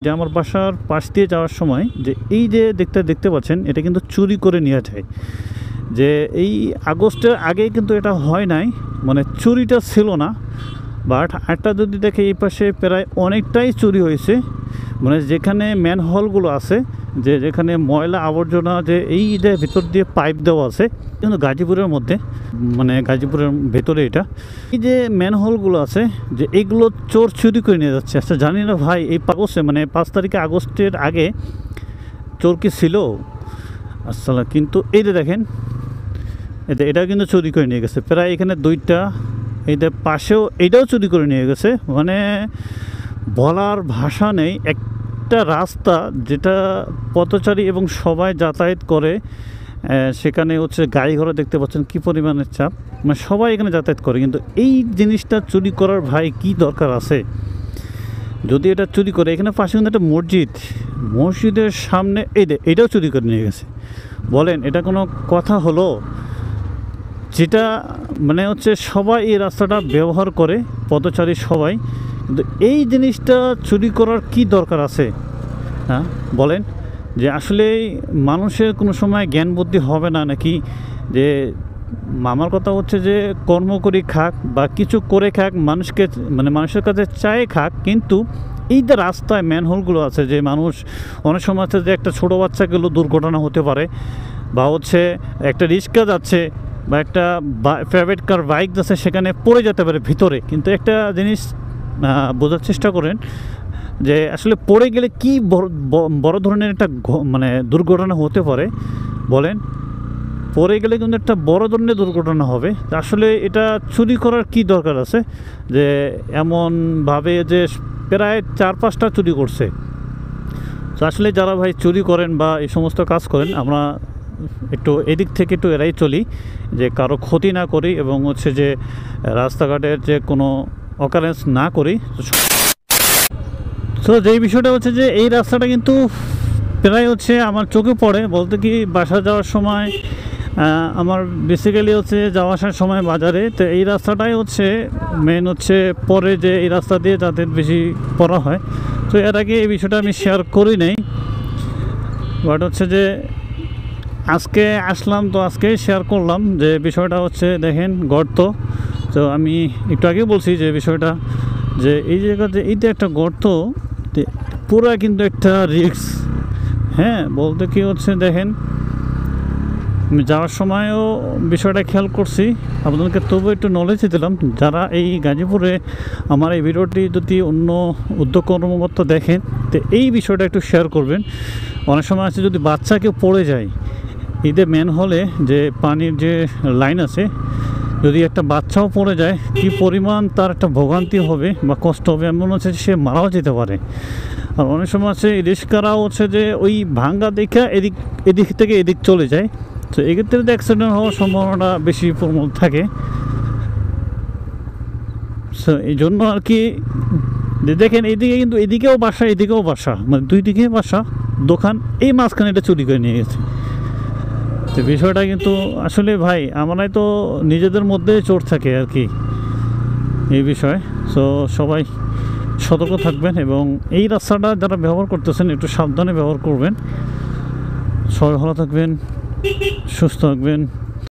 যে আমার বাসার পাশ দিয়ে যাওয়ার সময় যে এই যে দেখতে পাচ্ছেন এটা কিন্তু চুরি করে নিয়ে যায়। যে এই আগস্টের আগে কিন্তু এটা হয় নাই, মানে চুরিটা ছিল না। বাট একটা যদি দেখে এই পাশে প্রায় অনেকটাই চুরি হয়েছে, মানে যেখানে ম্যানহোলগুলো আছে, যে যেখানে ময়লা আবর্জনা যে এই যে ভিতর দিয়ে পাইপ দেওয়া আছে, কিন্তু গাজীপুরের মধ্যে, মানে গাজীপুরের ভেতরে এটা এই যে ম্যানহোলগুলো আছে, যে এইগুলো চোর চুরি করে নিয়ে যাচ্ছে। আচ্ছা জানি না ভাই এই আগস্টে মানে 5 তারিখে আগস্টের আগে চোর কি ছিল আসলে, কিন্তু এই যে দেখেন এটা কিন্তু চুরি করে নিয়ে গেছে প্রায় এখানে 2টা, এইটার পাশেও এইটাও চুরি করে নিয়ে গেছে। মানে বলার ভাষা নেই। একটা রাস্তা যেটা পথচারী এবং সবাই যাতায়াত করে, সেখানে হচ্ছে গাড়ি ঘোড়া দেখতে পাচ্ছেন কি পরিমাণের চাপ, মানে সবাই এখানে যাতায়াত করে, কিন্তু এই জিনিসটা চুরি করার ভাই কি দরকার আছে? যদি এটা চুরি করে, এখানে পাশে কিন্তু একটা মসজিদের সামনে এটাও চুরি করে নিয়ে গেছে। বলেন এটা কোনো কথা হলো? যেটা মানে হচ্ছে সবাই এই রাস্তাটা ব্যবহার করে, পথচারী সবাই, কিন্তু এই জিনিসটা চুরি করার কি দরকার আছে? হ্যাঁ বলেন, যে আসলে মানুষের কোনো সময় জ্ঞান বুদ্ধি হবে না নাকি? যে আমার কথা হচ্ছে যে কর্ম করে খাক বা কিছু করে খাক, মানুষকে মানে মানুষের কাছে চায় খাক, কিন্তু এই যে রাস্তায় ম্যানহোলগুলো আছে, যে মানুষ অনেক সময় আছে যে একটা ছোটো বাচ্চাগুলো দুর্ঘটনা হতে পারে, বা হচ্ছে একটা রিক্সা যাচ্ছে বা একটা প্রাইভেট কার বাইক যাচ্ছে, সেখানে পড়ে যেতে পারে ভিতরে। কিন্তু একটা জিনিস বোঝার চেষ্টা করেন যে আসলে পড়ে গেলে কি বড় ধরনের একটা মানে দুর্ঘটনা হতে পারে। বলেন পড়ে গেলে কিন্তু একটা বড় ধরনের দুর্ঘটনা হবে। আসলে এটা চুরি করার কি দরকার আছে? যে এমনভাবে যে প্রায় 4-5টা চুরি করছে। তো আসলে যারা ভাই চুরি করেন বা এই সমস্ত কাজ করেন, আমরা একটু এদিক থেকে একটু এড়াই চলি, যে কারো ক্ষতি না করি এবং হচ্ছে যে রাস্তাঘাটের যে কোনো অকারেন্স না করি। তো যেই বিষয়টা হচ্ছে যে এই রাস্তাটা কিন্তু প্রায় হচ্ছে আমার চোখে পড়ে, বলতে কি বাসা যাওয়ার সময়, আমার বেসিক্যালি হচ্ছে যাওয়া আসার সময় বাজারে, তো এই রাস্তাটাই হচ্ছে মেন হচ্ছে পরে, যে এই রাস্তা দিয়ে যাদের বেশি পড়া হয়। তো এর আগে এই বিষয়টা আমি শেয়ার করি নাই, বাট হচ্ছে যে আজকে আসলাম, তো আজকে শেয়ার করলাম যে বিষয়টা হচ্ছে দেখেন গর্ত। তো আমি একটু আগে বলছি যে বিষয়টা, যে এই জায়গাতে এইটা একটা গর্ত, পুরা কিন্তু একটা রিস্ক। হ্যাঁ বলতে কি হচ্ছে দেখেন, আমি যাওয়ার সময়ও বিষয়টা খেয়াল করছি, আপনাদেরকে তবু একটু নলেজ দিলাম। যারা এই গাজীপুরে আমার এই ভিডিওটি যদি অন্য উদ্যোগ কর্মকর্তা দেখেন, তো এই বিষয়টা একটু শেয়ার করবেন। অনেক সময় আছে যদি বাচ্চা কেউ পড়ে যায়, ঈদে মেন হলে যে পানির যে লাইন আছে, যদি একটা বাচ্চাও পড়ে যায় কি পরিমাণ তার একটা ভোগান্তি হবে বা কষ্ট হবে, এমন হচ্ছে সে মারাও যেতে পারে। আর অনেক সময় আছে রিস্কারাও হচ্ছে যে ওই ভাঙ্গা দেখা এদিক থেকে এদিক চলে যায়। তো এক্ষেত্রে তো অ্যাক্সিডেন্ট হওয়ার সম্ভাবনা বেশি প্রবল থাকে। সো এই জন্য আর কি দেখেন এইদিকে কিন্তু এদিকেও বাসা, মানে 2 দিকে বাসা, দোকান, এই মাঝখানে এটা চুরি করে নিয়ে গেছে। তো বিষয়টা কিন্তু আসলে ভাই আমরাই তো নিজেদের মধ্যে চোর থাকে আর কি এই বিষয়। সো সবাই সতর্ক থাকবেন এবং এই রাস্তাটা যারা ব্যবহার করতেছেন একটু সাবধানে ব্যবহার করবেন। সবাই ভালো থাকবেন, সুস্থ থাকবেন।